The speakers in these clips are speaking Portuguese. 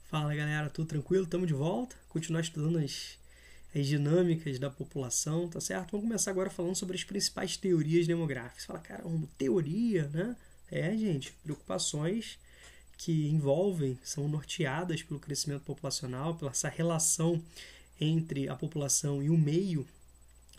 Fala galera, tudo tranquilo? Estamos de volta. Continuar estudando as dinâmicas da população, tá certo? Vamos começar agora falando sobre as principais teorias demográficas. Fala, caramba, teoria, né? Gente, preocupações que envolvem, são norteadas pelo crescimento populacional, pela essa relação entre a população e o meio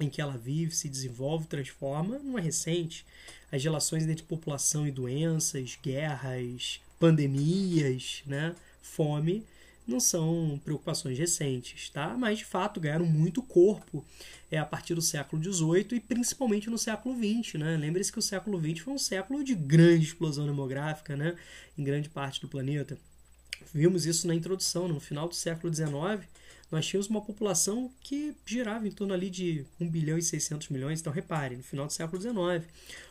em que ela vive, se desenvolve, transforma, não é recente. As relações entre população e doenças, guerras, pandemias, né? Fome, não são preocupações recentes, tá? Mas de fato ganharam muito corpo a partir do século XVIII e principalmente no século XX, né? Lembre-se que o século XX foi um século de grande explosão demográfica, né? Em grande parte do planeta. Vimos isso na introdução, no final do século XIX, nós tínhamos uma população que girava em torno ali de 1 bilhão e 600 milhões. Então, repare, no final do século XIX,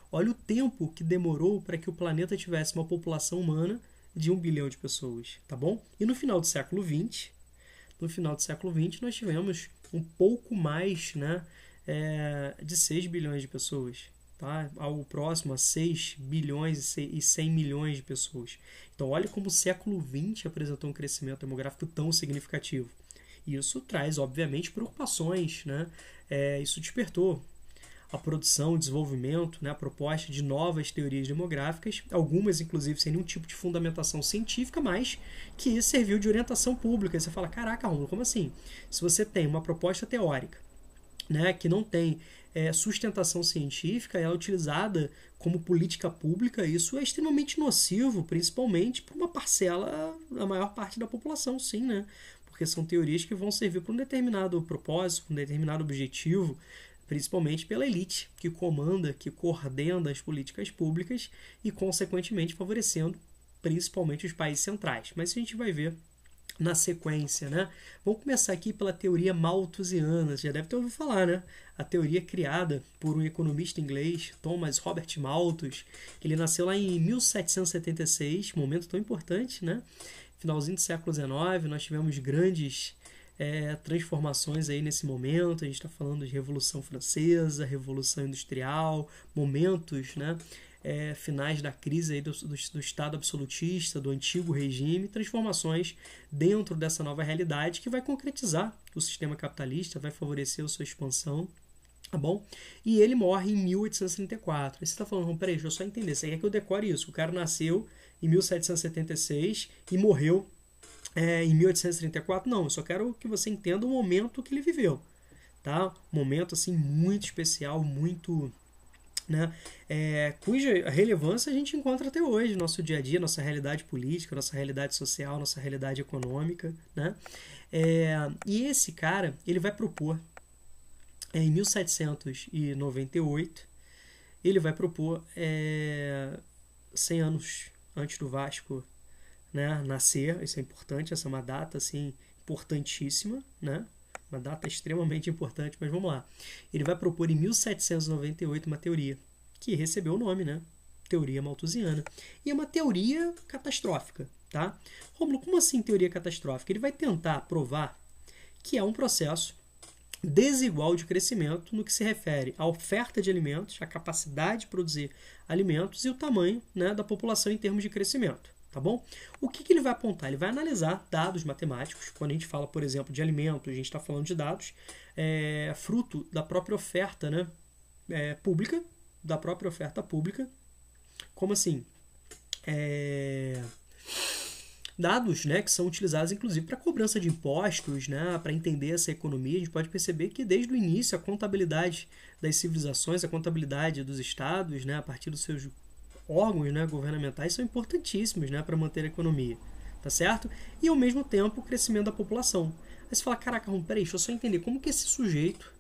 olha o tempo que demorou para que o planeta tivesse uma população humana de 1 bilhão de pessoas, tá bom? E no final do século XX, nós tivemos um pouco mais, né, de 6 bilhões de pessoas, tá? Algo próximo a 6 bilhões e 100 milhões de pessoas. Então, olha como o século XX apresentou um crescimento demográfico tão significativo. Isso traz, obviamente, preocupações, né? Isso despertou a produção, o desenvolvimento, né, a proposta de novas teorias demográficas, algumas inclusive sem nenhum tipo de fundamentação científica, mas que serviu de orientação pública. E você fala, caraca, Romulo, como assim? Se você tem uma proposta teórica, né, que não tem sustentação científica, ela é utilizada como política pública, isso é extremamente nocivo, principalmente para uma parcela, a maior parte da população, sim, né? Porque são teorias que vão servir para um determinado propósito, para um determinado objetivo, principalmente pela elite que comanda, que coordena as políticas públicas e, consequentemente, favorecendo principalmente os países centrais. Mas isso a gente vai ver na sequência, né? Vamos começar aqui pela teoria malthusiana. Você já deve ter ouvido falar, né? A teoria criada por um economista inglês, Thomas Robert Malthus. Ele nasceu lá em 1776, momento tão importante, né? Finalzinho do século XIX, nós tivemos grandes transformações aí nesse momento. A gente está falando de Revolução Francesa, Revolução Industrial, momentos, né, finais da crise aí do Estado absolutista, do antigo regime, transformações dentro dessa nova realidade que vai concretizar o sistema capitalista, vai favorecer a sua expansão, tá bom? E ele morre em 1834. Aí você está falando, peraí, deixa eu só entender, você quer que eu decore isso? O cara nasceu em 1776 e morreu em 1834? Não, eu só quero que você entenda o momento que ele viveu, tá? Um momento assim muito especial, muito, né, cuja relevância a gente encontra até hoje no nosso dia a dia, nossa realidade política, nossa realidade social, nossa realidade econômica, né? E esse cara, ele vai propor em 1798, ele vai propor 100 anos antes do Vasco, né, nascer. Isso é importante, essa é uma data assim, importantíssima, né? Uma data extremamente importante, mas vamos lá. Ele vai propor em 1798 uma teoria que recebeu o nome, né? Teoria malthusiana. E é uma teoria catastrófica, tá? Rômulo, como assim teoria catastrófica? Ele vai tentar provar que é um processo desigual de crescimento no que se refere à oferta de alimentos, à capacidade de produzir alimentos e o tamanho, né, da população em termos de crescimento. Tá bom? O que ele vai apontar? Ele vai analisar dados matemáticos. Quando a gente fala, por exemplo, de alimentos, a gente está falando de dados fruto da própria oferta, né, pública, da própria oferta pública. Como assim? Dados, né, que são utilizados inclusive para cobrança de impostos, né, para entender essa economia. A gente pode perceber que desde o início a contabilidade das civilizações, a contabilidade dos estados, né, a partir dos seus órgãos, né, governamentais, são importantíssimos, né, para manter a economia, tá certo? E ao mesmo tempo o crescimento da população. Aí você fala, caraca, peraí, deixa eu só entender como que esse sujeito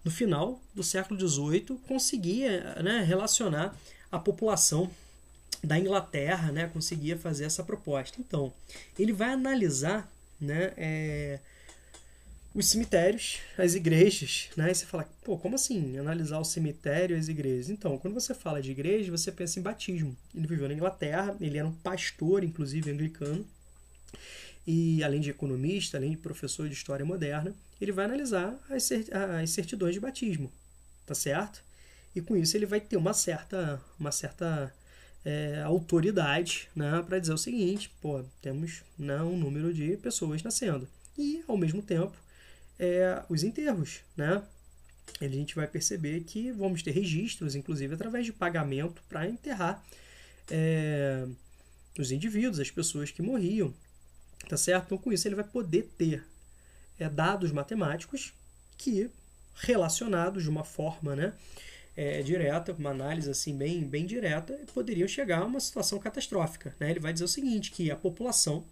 no final do século XVIII conseguia, né, relacionar a população da Inglaterra, né, conseguia fazer essa proposta. Então, ele vai analisar, né, os cemitérios, as igrejas, né? E você fala, pô, como assim analisar o cemitério e as igrejas? Então, quando você fala de igreja, você pensa em batismo. Ele viveu na Inglaterra, ele era um pastor, inclusive anglicano, e além de economista, além de professor de história moderna, ele vai analisar as certidões de batismo, tá certo? E com isso ele vai ter uma certa autoridade, né, para dizer o seguinte, pô, temos, né, um número de pessoas nascendo. E, ao mesmo tempo, os enterros, né? A gente vai perceber que vamos ter registros, inclusive através de pagamento, para enterrar os indivíduos, as pessoas que morriam, tá certo? Então, com isso, ele vai poder ter dados matemáticos que, relacionados de uma forma, né, direta, uma análise assim bem direta, poderiam chegar a uma situação catastrófica, né? Ele vai dizer o seguinte, que a população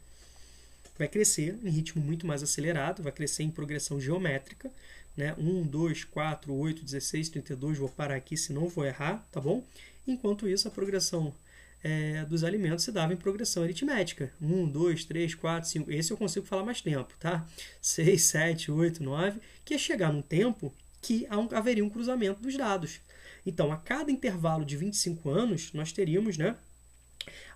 vai crescer em ritmo muito mais acelerado, vai crescer em progressão geométrica, né? 1, 2, 4, 8, 16, 32, vou parar aqui se não vou errar, tá bom? Enquanto isso, a progressão dos alimentos se dava em progressão aritmética. 1, 2, 3, 4, 5, esse eu consigo falar mais tempo, tá? 6, 7, 8, 9, que ia chegar num tempo que haveria um cruzamento dos dados. Então, a cada intervalo de 25 anos, nós teríamos, né,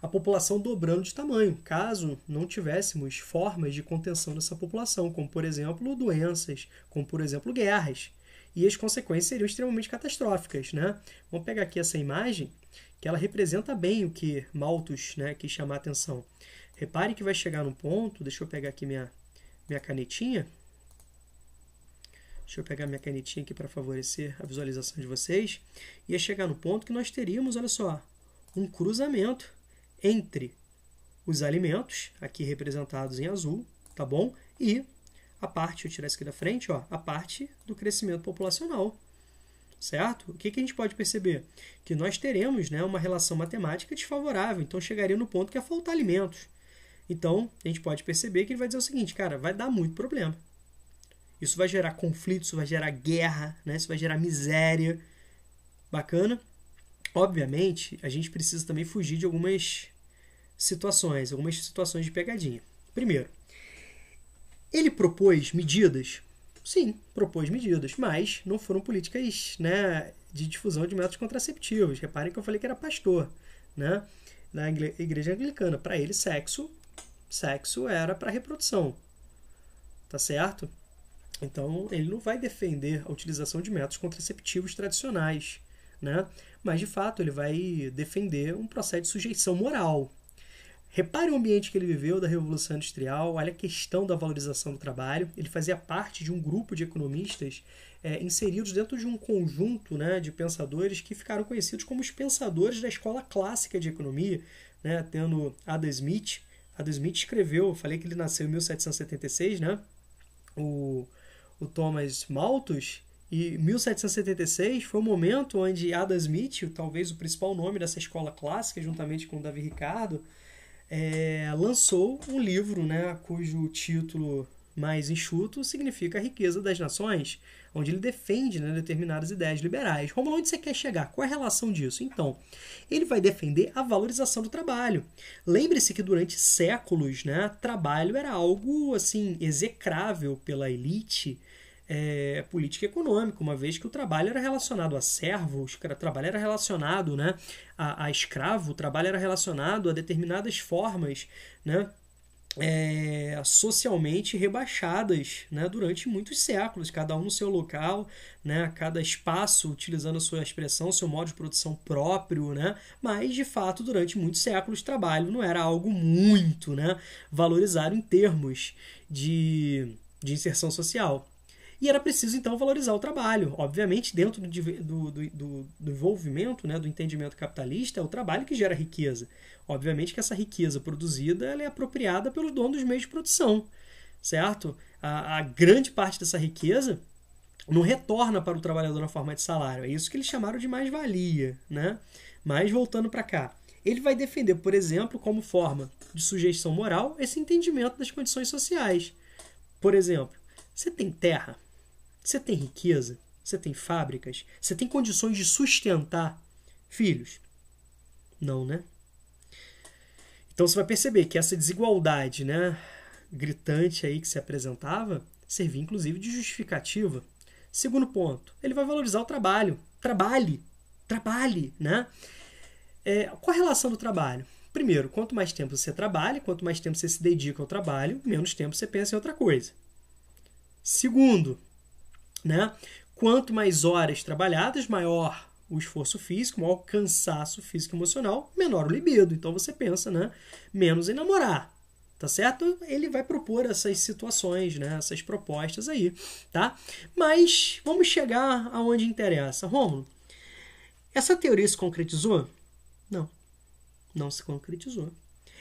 a população dobrando de tamanho, caso não tivéssemos formas de contenção dessa população, como, por exemplo, doenças, como, por exemplo, guerras. E as consequências seriam extremamente catastróficas, né? Vamos pegar aqui essa imagem, que ela representa bem o que Malthus, né, quis chamar a atenção. Repare que vai chegar num ponto, deixa eu pegar aqui minha canetinha. Deixa eu pegar minha canetinha aqui para favorecer a visualização de vocês. Ia chegar no ponto que nós teríamos, olha só, um cruzamento entre os alimentos, aqui representados em azul, tá bom? E a parte, deixa eu tirar isso aqui da frente, ó, a parte do crescimento populacional, certo? O que a gente pode perceber? Que nós teremos, né, uma relação matemática desfavorável, então chegaria no ponto que ia faltar alimentos. Então, a gente pode perceber que ele vai dizer o seguinte, cara, vai dar muito problema. Isso vai gerar conflito, isso vai gerar guerra, né? Isso vai gerar miséria. Bacana? Obviamente, a gente precisa também fugir de algumas situações de pegadinha. Primeiro, ele propôs medidas? Sim, propôs medidas, mas não foram políticas, né, de difusão de métodos contraceptivos. Reparem que eu falei que era pastor, né, na igreja anglicana. Para ele, sexo era para reprodução, tá certo? Então, ele não vai defender a utilização de métodos contraceptivos tradicionais, né? Mas, de fato, ele vai defender um processo de sujeição moral. Repare o ambiente que ele viveu da Revolução Industrial, olha a questão da valorização do trabalho. Ele fazia parte de um grupo de economistas inseridos dentro de um conjunto, né, de pensadores que ficaram conhecidos como os pensadores da escola clássica de economia, né, tendo Adam Smith. Adam Smith escreveu, eu falei que ele nasceu em 1776, né? O Thomas Malthus, e 1776 foi o momento onde Adam Smith, talvez o principal nome dessa escola clássica, juntamente com Davi Ricardo, lançou um livro, né, cujo título mais enxuto significa A Riqueza das Nações, onde ele defende, né, determinadas ideias liberais. Romulo, onde você quer chegar? Qual é a relação disso? Então, ele vai defender a valorização do trabalho. Lembre-se que durante séculos, né, trabalho era algo assim execrável pela elite política e econômica, uma vez que o trabalho era relacionado a servo, o trabalho era relacionado, né, a escravo, o trabalho era relacionado a determinadas formas, né, socialmente rebaixadas, né, durante muitos séculos, cada um no seu local, né, cada espaço utilizando a sua expressão, seu modo de produção próprio, né, mas de fato durante muitos séculos o trabalho não era algo muito, né, valorizado em termos de inserção social. E era preciso, então, valorizar o trabalho. Obviamente, dentro do envolvimento, né, do entendimento capitalista, é o trabalho que gera riqueza. Obviamente que essa riqueza produzida ela é apropriada pelos donos dos meios de produção, certo? A grande parte dessa riqueza não retorna para o trabalhador na forma de salário. É isso que eles chamaram de mais-valia, né? Mas, voltando para cá, ele vai defender, por exemplo, como forma de sujeição moral, esse entendimento das condições sociais. Por exemplo, você tem terra? Você tem riqueza? Você tem fábricas? Você tem condições de sustentar filhos? Não, né? Então você vai perceber que essa desigualdade, né, gritante aí que se apresentava servia inclusive de justificativa. Segundo ponto, ele vai valorizar o trabalho. Trabalhe, né? Qual a relação do trabalho? Primeiro, quanto mais tempo você trabalha, quanto mais tempo você se dedica ao trabalho, menos tempo você pensa em outra coisa. Segundo, né? Quanto mais horas trabalhadas, maior o esforço físico, maior o cansaço físico e emocional, menor o libido. Então você pensa, né, menos em namorar, tá certo? Ele vai propor essas situações, né, essas propostas aí, tá? Mas vamos chegar aonde interessa. Rômulo, essa teoria se concretizou? Não, não se concretizou.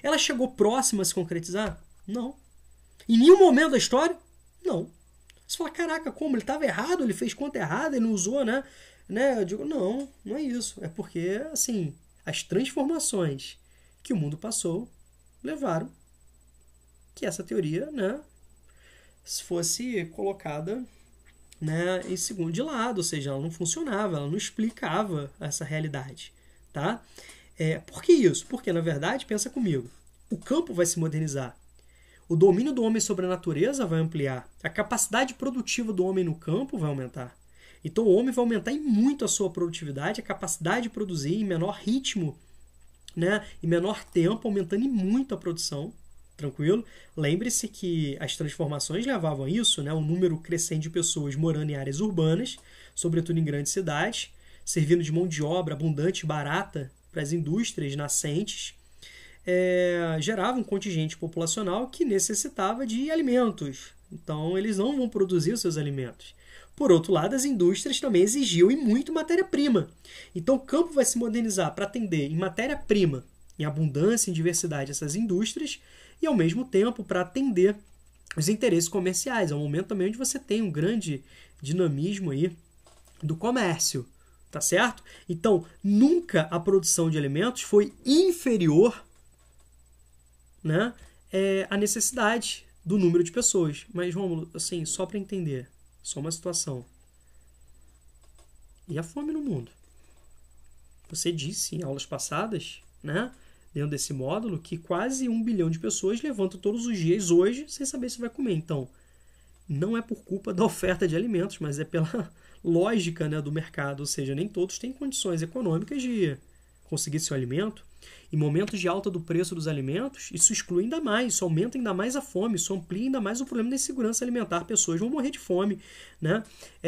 Ela chegou próxima a se concretizar? Não. Em nenhum momento da história? Não. Você fala, caraca, como? Ele estava errado, ele fez conta errada, ele não usou, né? Eu digo, não, não é isso. É porque, assim, as transformações que o mundo passou levaram que essa teoria, né, fosse colocada, né, em segundo de lado, ou seja, ela não funcionava, ela não explicava essa realidade, tá? Por que isso? Porque, na verdade, pensa comigo, o campo vai se modernizar, o domínio do homem sobre a natureza vai ampliar, a capacidade produtiva do homem no campo vai aumentar. Então o homem vai aumentar em muito a sua produtividade, a capacidade de produzir em menor ritmo, né, em menor tempo, aumentando em muito a produção. Tranquilo? Lembre-se que as transformações levavam a isso, né, um número crescente de pessoas morando em áreas urbanas, sobretudo em grandes cidades, servindo de mão de obra abundante e barata para as indústrias nascentes, gerava um contingente populacional que necessitava de alimentos. Então, eles não vão produzir os seus alimentos. Por outro lado, as indústrias também exigiam e muito matéria-prima. Então, o campo vai se modernizar para atender em matéria-prima, em abundância, em diversidade, essas indústrias, e ao mesmo tempo para atender os interesses comerciais. É um momento também onde você tem um grande dinamismo aí do comércio, tá certo? Então, nunca a produção de alimentos foi inferior, né, à necessidade do número de pessoas. Mas, Rômulo, assim, só para entender, só uma situação. E a fome no mundo? Você disse em aulas passadas, né, dentro desse módulo, que quase 1 bilhão de pessoas levantam todos os dias hoje sem saber se vai comer. Então, não é por culpa da oferta de alimentos, mas é pela lógica, né, do mercado. Ou seja, nem todos têm condições econômicas de conseguir seu alimento. Em momentos de alta do preço dos alimentos, isso exclui ainda mais, isso aumenta ainda mais a fome, isso amplia ainda mais o problema da insegurança alimentar. Pessoas vão morrer de fome, né,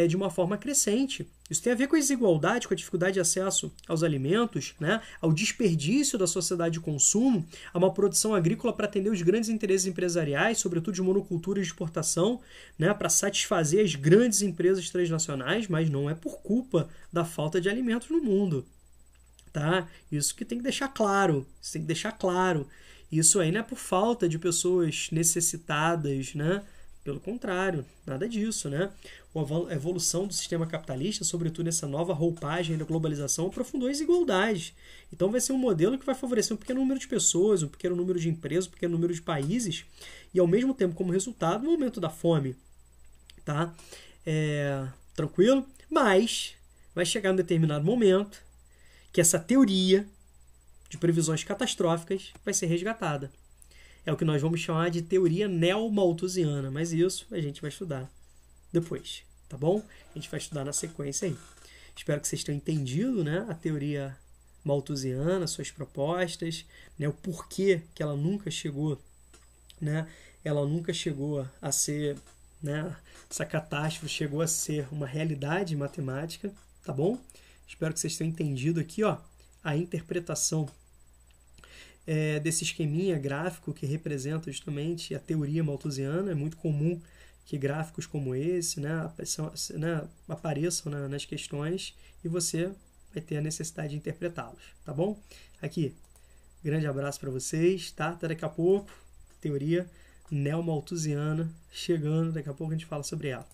de uma forma crescente. Isso tem a ver com a desigualdade, com a dificuldade de acesso aos alimentos, né, ao desperdício da sociedade de consumo, a uma produção agrícola para atender os grandes interesses empresariais, sobretudo de monocultura e de exportação, né, para satisfazer as grandes empresas transnacionais, mas não é por culpa da falta de alimentos no mundo. Tá? Isso que tem que deixar claro. Isso tem que deixar claro. Isso aí não é por falta de pessoas necessitadas, né? Pelo contrário, nada disso, né? A evolução do sistema capitalista, sobretudo nessa nova roupagem da globalização, aprofundou as desigualdades. Então vai ser um modelo que vai favorecer um pequeno número de pessoas, um pequeno número de empresas, um pequeno número de países, e ao mesmo tempo, como resultado, um aumento da fome. Tá? Tranquilo? Mas vai chegar um determinado momento que essa teoria de previsões catastróficas vai ser resgatada. É o que nós vamos chamar de teoria neo-malthusiana, mas isso a gente vai estudar depois, tá bom? A gente vai estudar na sequência aí. Espero que vocês tenham entendido, né, a teoria malthusiana, suas propostas, né, o porquê que ela nunca chegou, né, a ser, né, essa catástrofe chegou a ser uma realidade matemática, tá bom? Espero que vocês tenham entendido aqui, ó, a interpretação desse esqueminha gráfico que representa justamente a teoria malthusiana. É muito comum que gráficos como esse, né, apareçam nas questões e você vai ter a necessidade de interpretá-los, tá bom? Aqui, grande abraço para vocês, tá? Até daqui a pouco, teoria neo-malthusiana chegando, daqui a pouco a gente fala sobre ela.